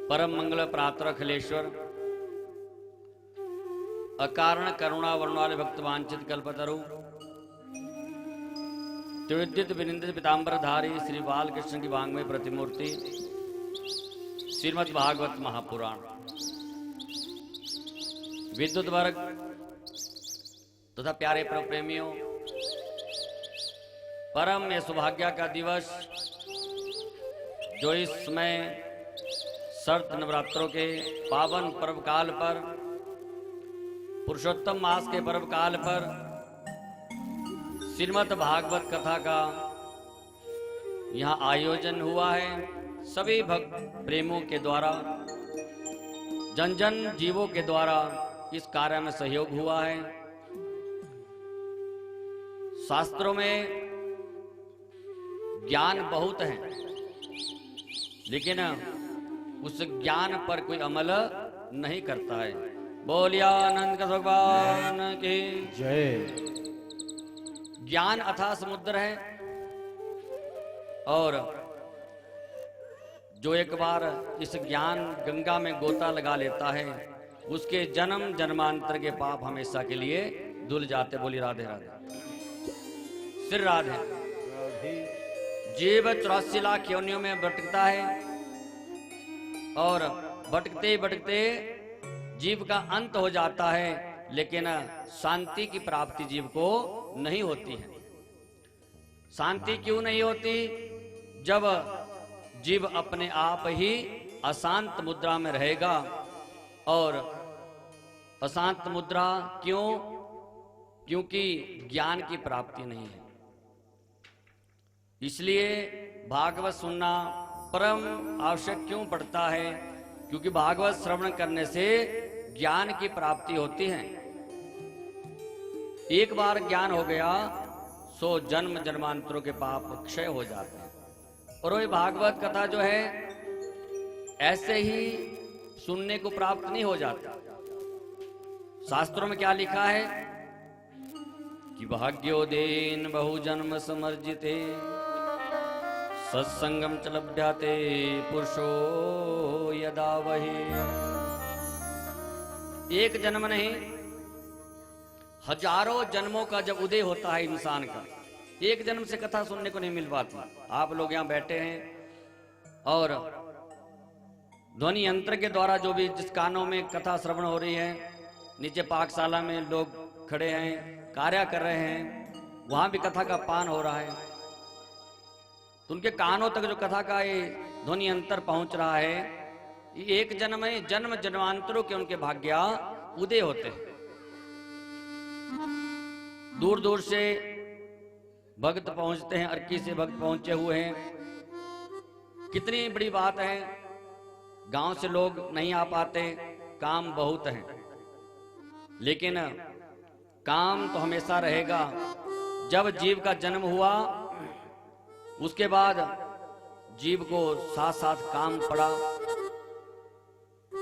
परम मंगल प्रात्र अखिलेश्वर अकारण करुणा वर्णवाले भक्त वांछित कल्पतरु त्रिविद्युत विनिंदित पीतांबरधारी श्री बालकृष्ण की वांग्मय प्रतिमूर्ति श्रीमद् भागवत महापुराण। विद्युत वर्ग तथा प्यारे प्रभु प्रेमियों, परम ये सौभाग्य का दिवस जो इस समय शरत नवरात्रों के पावन पर्व काल पर, पुरुषोत्तम मास के पर्व काल पर श्रीमद् भागवत कथा का यहाँ आयोजन हुआ है। सभी भक्त प्रेमों के द्वारा, जन जन जीवों के द्वारा इस कार्य में सहयोग हुआ है। शास्त्रों में ज्ञान बहुत है, लेकिन उस ज्ञान पर कोई अमल नहीं करता है। बोलिया आनंद का भगवान की जय। ज्ञान अथाह समुद्र है, और जो एक बार इस ज्ञान गंगा में गोता लगा लेता है, उसके जन्म जन्मांतर के पाप हमेशा के लिए धुल जाते। बोली राधे राधे, श्री राधे। जीव 84 लाख योनियों में भटकता है, और भटकते भटकते जीव का अंत हो जाता है, लेकिन शांति की प्राप्ति जीव को नहीं होती है। शांति क्यों नहीं होती? जब जीव अपने आप ही अशांत मुद्रा में रहेगा। और अशांत मुद्रा क्यों? क्योंकि ज्ञान की प्राप्ति नहीं है। इसलिए भागवत सुनना परम आवश्यक क्यों पड़ता है? क्योंकि भागवत श्रवण करने से ज्ञान की प्राप्ति होती है। एक बार ज्ञान हो गया सो जन्म जन्मांतरों के पाप क्षय हो जाते हैं। और वही भागवत कथा जो है ऐसे ही सुनने को प्राप्त नहीं हो जाता। शास्त्रों में क्या लिखा है कि भाग्योदेन बहुजन्म समर्जिते सत्संगम च लभ्यते पुरुषो यदा वही। एक जन्म नहीं, हजारों जन्मों का जब उदय होता है इंसान का, एक जन्म से कथा सुनने को नहीं मिल पाती। आप लोग यहाँ बैठे हैं और ध्वनि यंत्र के द्वारा जो भी जिस कानों में कथा श्रवण हो रही है, नीचे पाकशाला में लोग खड़े हैं, कार्य कर रहे हैं, वहां भी कथा का पान हो रहा है, तो उनके कानों तक जो कथा का ये ध्वनि यंत्र पहुंच रहा है, ये एक जन्म में जन्म जन्मांतरों के उनके भाग्य उदय होते हैं। दूर दूर से भक्त पहुंचते हैं, अर्की से भक्त पहुंचे हुए हैं। कितनी बड़ी बात है, गांव से लोग नहीं आ पाते, काम बहुत है, लेकिन काम तो हमेशा रहेगा। जब जीव का जन्म हुआ उसके बाद जीव को साथ साथ काम पड़ा।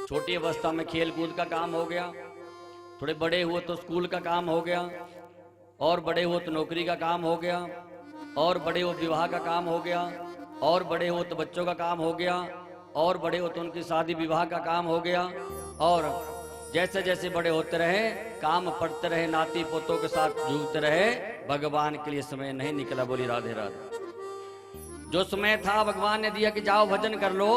छोटी अवस्था में खेल कूद का काम हो गया, थोड़े बड़े हुए तो स्कूल का काम हो गया, और बड़े हुए तो नौकरी का काम हो गया, और बड़े हुए विवाह का काम हो गया, और बड़े हुए तो बच्चों का काम हो गया, और बड़े हुए तो उनकी शादी विवाह का काम हो गया। और जैसे जैसे बड़े होते रहे, काम पड़ते रहे, नाती पोतों के साथ जूझते रहे, भगवान के लिए समय नहीं निकला। बोली राधे राधे। जो समय था भगवान ने दिया कि जाओ भजन कर लो,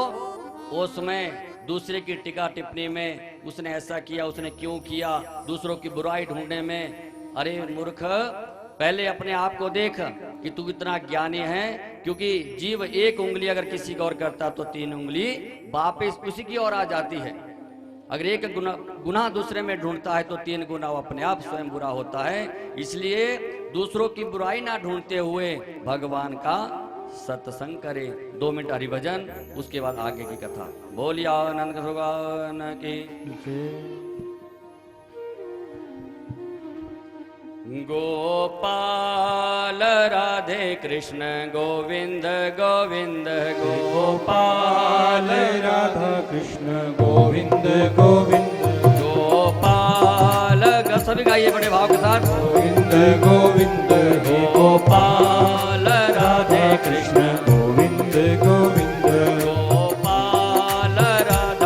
वो समय दूसरे की टीका टिप्पणी में, उसने ऐसा किया, उसने क्यों किया, दूसरों की बुराई ढूंढने में। अरे मूर्ख, पहले अपने आप को देख कि तू इतना ज्ञानी है। क्योंकि जीव एक उंगली अगर किसी की ओर करता तो 3 उंगली वापिस उसी की ओर आ जाती है। अगर एक गुनाह दूसरे में ढूंढता है तो 3 गुना वो अपने आप स्वयं बुरा होता है। इसलिए दूसरों की बुराई ना ढूंढते हुए भगवान का सत्संग करे। 2 मिनट हरिभजन, उसके बाद आगे की कथा। बोलिया आनंद भगवान की। गोपाल राधे कृष्ण गोविंद गोविंद गोपाल राधा कृष्ण गोविंद गोविंद गोपाल। सभी गाइए बड़े भाव के साथ। गोविंद गोविंद गोपाल राधे कृष्ण गोविंद गोविंद गोपाल राधा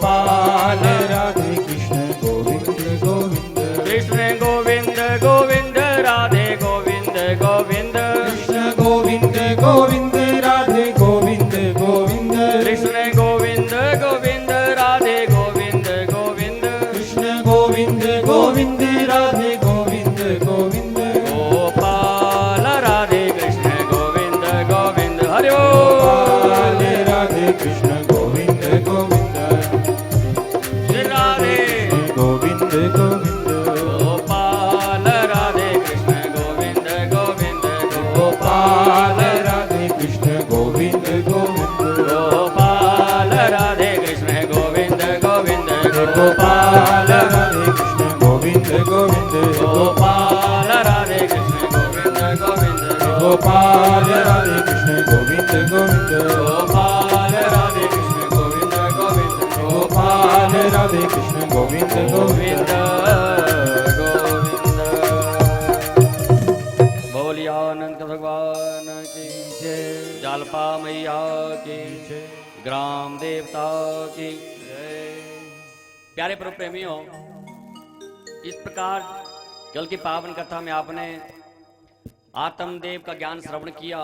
गोपाल राधे कृष्ण गोविंद गोविंद कृष्ण गोविंद गोविंद राधे गोविंद गोविंद कृष्ण गोविंद गोविंद राधे गोविंद गोविंद कृष्ण गोविंद गोविंद राधे गोविंद गोविंद कृष्ण गोविंद गोविंद राधे गोविंद गोविंद गोपाल राधे कृष्ण गोविंद गोविंद हरि ओम गोपाल राधे कृष्ण गोविंद गोविंद श्री राधे गोविंद गोविंद गोपाल राधे कृष्ण गोविंद गोविंद गोपाल राधे कृष्ण गोविंद गोविंद गोपाल राधे कृष्ण गोविंद गोविंद गोपाल राधे कृष्ण गोविंद गोविंद गोपाल राधे कृष्ण गोविंद गोविंद गोपाल राधे कृष्ण गोविंद गोविंद गोपाल राधे कृष्ण गोविंद गोविंद गोपाल राधे कृष्ण गोविंद गोविंद गोविंद बोलिया अनंत भगवान की जय जालपा मैया की ग्राम देवता की प्यारे प्रभु प्रेमियों, इस प्रकार कल की पावन कथा में आपने आत्मदेव का ज्ञान श्रवण किया।